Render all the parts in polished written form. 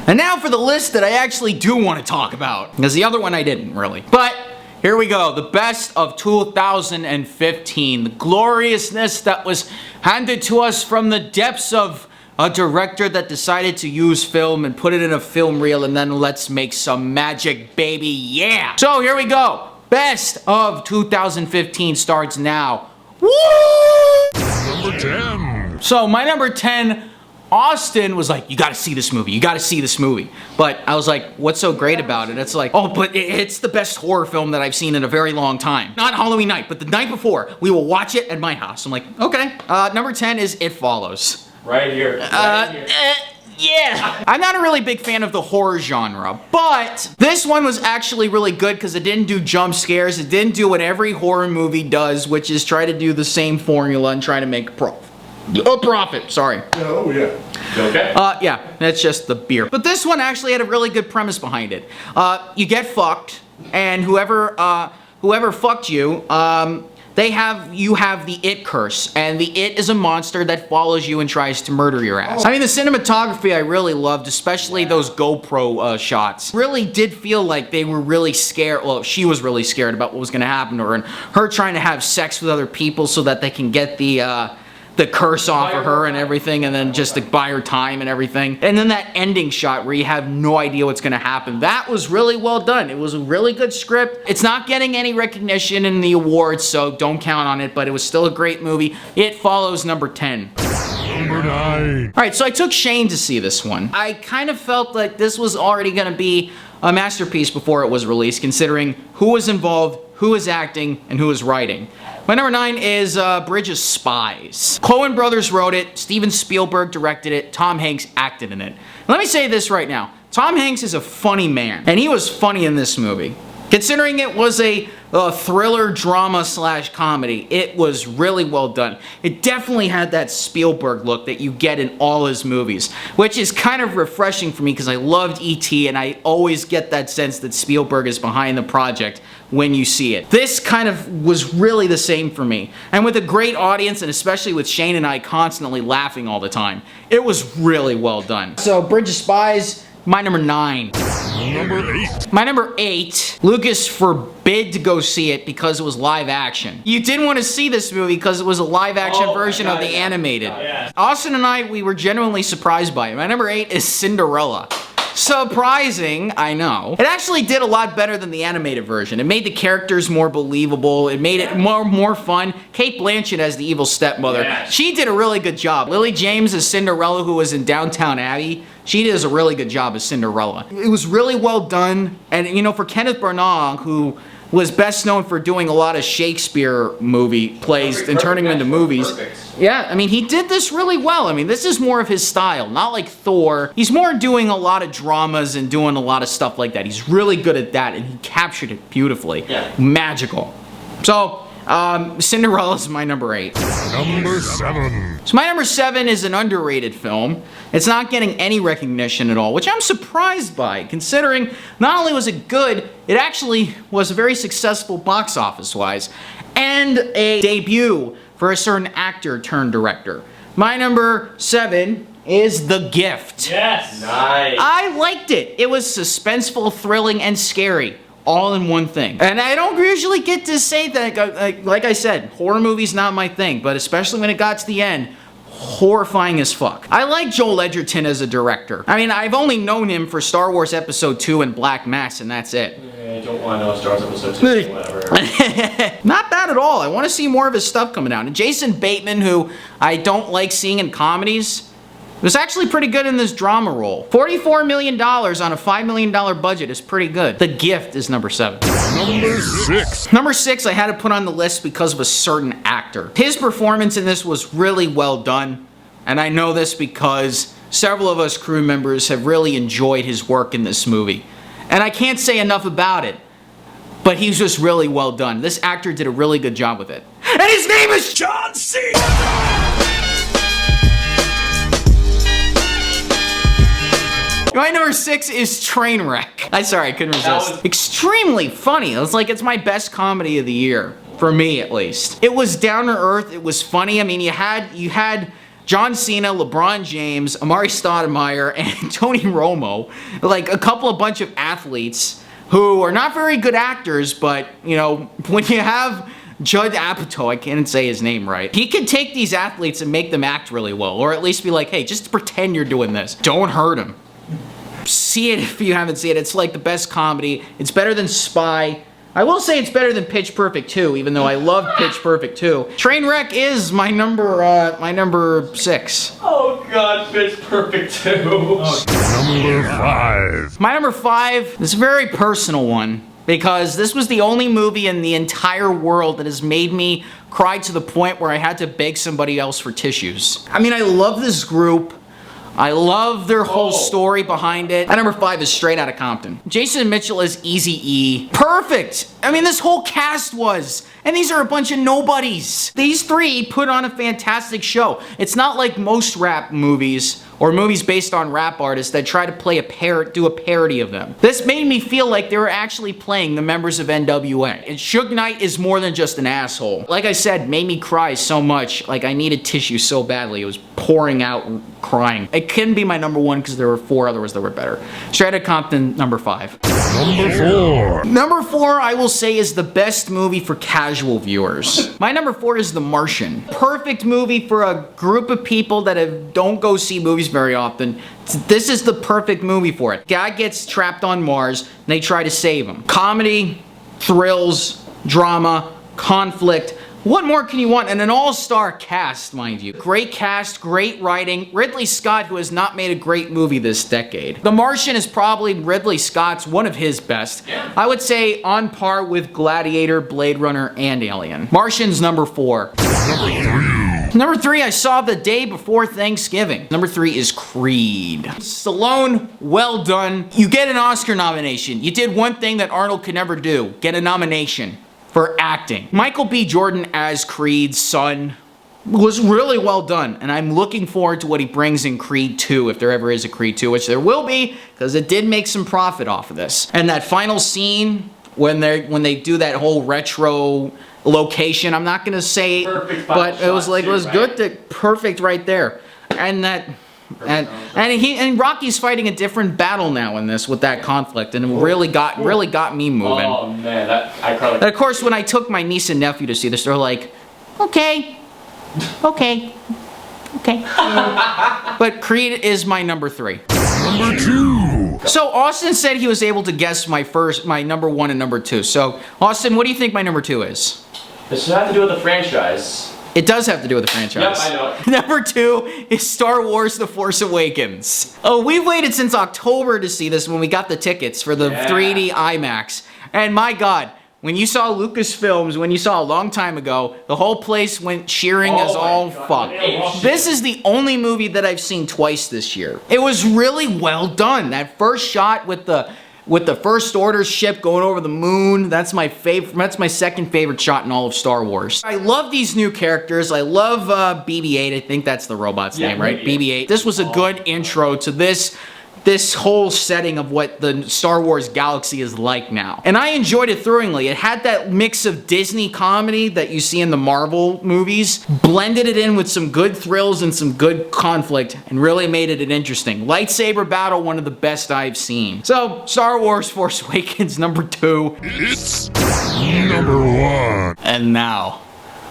And now for the list that I actually do want to talk about, because the other one I didn't really. But here we go, the best of 2015, the gloriousness that was handed to us from the depths of a director that decided to use film and put it in a film reel, and then let's make some magic, baby, yeah! So here we go, best of 2015 starts now. Woo! Number 10. So my number 10, Austin was like, you gotta see this movie, you gotta see this movie. But I was like, what's so great about it? It's like, oh, but it's the best horror film that I've seen in a very long time. Not Halloween night, but the night before, we will watch it at my house. I'm like, okay. Number 10 is It Follows. Right here. Yeah. I'm not a really big fan of the horror genre, but this one was actually really good because it didn't do jump scares. It didn't do what every horror movie does, which is try to do the same formula and try to make a profit, sorry. Oh, yeah. You okay? Yeah, that's just the beer. But this one actually had a really good premise behind it. You get fucked, and whoever fucked you, you have the It curse, and the It is a monster that follows you and tries to murder your ass. I mean, the cinematography I really loved, especially those GoPro shots. Really did feel like they were really scared, well, she was really scared about what was gonna happen to her, and her trying to have sex with other people so that they can get the curse off of her and everything, and then just to buy her time and everything. And then that ending shot where you have no idea what's gonna happen. That was really well done. It was a really good script. It's not getting any recognition in the awards, so don't count on it, but it was still a great movie. It Follows, number 10. Number 9. All right, so I took Shane to see this one. I kind of felt like this was already gonna be a masterpiece before it was released, considering who was involved, who was acting, and who was writing. My number 9 is Bridge of Spies. Coen Brothers wrote it, Steven Spielberg directed it, Tom Hanks acted in it. Let me say this right now. Tom Hanks is a funny man, and he was funny in this movie. Considering it was a thriller drama / comedy, it was really well done. It definitely had that Spielberg look that you get in all his movies, which is kind of refreshing for me because I loved E.T. and I always get that sense that Spielberg is behind the project when you see it. This kind of was really the same for me. And with a great audience, and especially with Shane and I constantly laughing all the time, it was really well done. So Bridge of Spies, my number 9. Number 8. My number 8, Lucas forbid to go see it because it was live action. You didn't want to see this movie because it was a live action version of the animated. Austin and I, we were genuinely surprised by it. My number 8 is Cinderella. Surprising, I know. It actually did a lot better than the animated version. It made the characters more believable. It made it more fun. Cate Blanchett as the evil stepmother. Yes. She did a really good job. Lily James as Cinderella, who was in Downton Abbey. She does a really good job as Cinderella. It was really well done. And you know, for Kenneth Branagh, who was best known for doing a lot of Shakespeare movie plays and turning them into movies. Yeah, I mean, he did this really well. I mean, this is more of his style, not like Thor. He's more doing a lot of dramas and doing a lot of stuff like that. He's really good at that, and he captured it beautifully. Yeah. Magical. So, Cinderella's my number 8. Number 7. So my number 7 is an underrated film. It's not getting any recognition at all, which I'm surprised by, considering not only was it good, it actually was very successful box office-wise, and a debut for a certain actor turned director. My number 7 is The Gift. Yes. Nice. I liked it. It was suspenseful, thrilling, and scary. All in one thing. And I don't usually get to say that, like I said, horror movies not my thing, but especially when it got to the end, horrifying as fuck. I like Joel Edgerton as a director. I mean, I've only known him for Star Wars Episode 2 and Black Mass, and that's it. I don't want to know Star Wars Episode 2, so whatever. Not bad at all. I want to see more of his stuff coming out. And Jason Bateman, who I don't like seeing in comedies, was actually pretty good in this drama role. $44 million on a $5 million budget is pretty good. The Gift is number 7. Number 6. Number 6 I had to put on the list because of a certain actor. His performance in this was really well done, and I know this because several of us crew members have really enjoyed his work in this movie. And I can't say enough about it, but he's just really well done. This actor did a really good job with it. And his name is John Cena! My number 6 is Trainwreck. I'm sorry, I couldn't resist. Extremely funny. It's my best comedy of the year. For me, at least. It was down to earth. It was funny. I mean, you had John Cena, LeBron James, Amari Stoudemire, and Tony Romo. Like a bunch of athletes who are not very good actors, but, you know, when you have Judd Apatow, I can't say his name right, he can take these athletes and make them act really well, or at least be like, hey, just pretend you're doing this. Don't hurt them. See it if you haven't seen it. It's like the best comedy. It's better than Spy. I will say it's better than Pitch Perfect 2, even though I love Pitch Perfect 2. Trainwreck is my number 6. Oh god, Pitch Perfect 2. Number 5. My number 5 is a very personal one, because this was the only movie in the entire world that has made me cry to the point where I had to beg somebody else for tissues. I mean, I love this group. I love their whole story behind it. And number 5 is Straight Outta Compton. Jason Mitchell is Eazy-E. Perfect! I mean, this whole cast was. And these are a bunch of nobodies. These 3 put on a fantastic show. It's not like most rap movies or movies based on rap artists that try to do a parody of them. This made me feel like they were actually playing the members of NWA. And Suge Knight is more than just an asshole. Like I said, made me cry so much, like I needed tissue so badly. It was pouring out and crying. It couldn't be my number 1 because there were 4 others that were better. Straight Outta Compton, number 5. Number 4. Number 4, I will say, is the best movie for casual viewers. My number 4 is The Martian. Perfect movie for a group of people that don't go see movies very often. This is the perfect movie for it. Guy gets trapped on Mars, and they try to save him. Comedy, thrills, drama, conflict. What more can you want? And an all-star cast, mind you. Great cast, great writing. Ridley Scott, who has not made a great movie this decade. The Martian is probably Ridley Scott's one of his best. Yeah. I would say on par with Gladiator, Blade Runner, and Alien. Martian's number 4. Number 3, I saw the day before Thanksgiving. Number 3 is Creed. Stallone, well done. You get an Oscar nomination. You did one thing that Arnold could never do. Get a nomination for acting. Michael B. Jordan as Creed's son was really well done, and I'm looking forward to what he brings in Creed 2, if there ever is a Creed 2, which there will be, because it did make some profit off of this. And that final scene, when they do that whole retro location, I'm not gonna say, Perfect but it was like, too, it was right? good, perfect right there. And that, and Rocky's fighting a different battle now in this with that conflict, and it really got me moving. Oh man, I cried And like of course, when I took my niece and nephew to see this, they're like, okay. But Creed is my number 3. Number 2. So Austin said he was able to guess my number 1 and number 2. So Austin, what do you think my number 2 is? This has to do with the franchise. It does have to do with the franchise. Yep, I know it. Number 2 is Star Wars The Force Awakens. Oh, we've waited since October to see this when we got the tickets for the 3D IMAX. And my God, when you saw Lucasfilms, when you saw a long time ago, the whole place went cheering Oh as my all God, fuck. yeah. This is the only movie that I've seen twice this year. It was really well done. That first shot with the First Order ship going over the moon, that's my favorite. That's my second favorite shot in all of Star Wars. I love these new characters. I love BB-8. I think that's the robot's name, right? BB-8. This was a good intro to this whole setting of what the Star Wars galaxy is like now. And I enjoyed it thoroughly. It had that mix of Disney comedy that you see in the Marvel movies, blended it in with some good thrills and some good conflict, and really made it an interesting lightsaber battle, one of the best I've seen. So, Star Wars Force Awakens number 2. It's number 1. And now,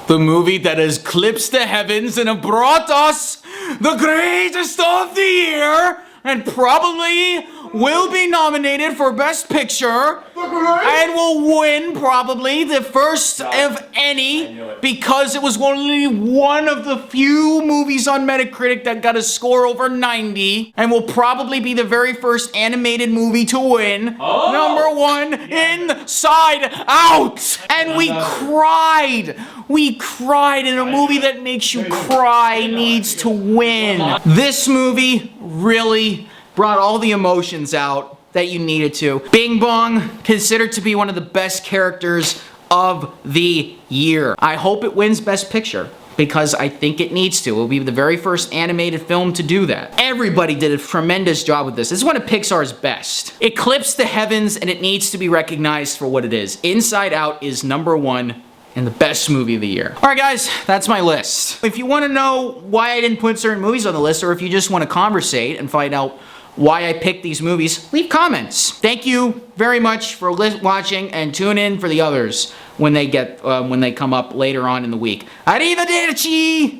the movie that has clipped the heavens and have brought us the greatest of the year, and probably will be nominated for Best Picture, and will win probably the first of any, because it was only one of the few movies on Metacritic that got a score over 90, and will probably be the very first animated movie to win. Number 1, Inside Out! And we cried! We cried, and a movie that makes you cry needs to win. This movie really brought all the emotions out that you needed to. Bing Bong, considered to be one of the best characters of the year. I hope it wins Best Picture, because I think it needs to. It will be the very first animated film to do that. Everybody did a tremendous job with this. This is one of Pixar's best. It clips the heavens, and it needs to be recognized for what it is. Inside Out is number 1 and the best movie of the year. Alright guys, that's my list. If you want to know why I didn't put certain movies on the list, or if you just want to conversate and find out why I picked these movies, leave comments. Thank you very much for watching, and tune in for the others when they come up later on in the week. Arrivederci!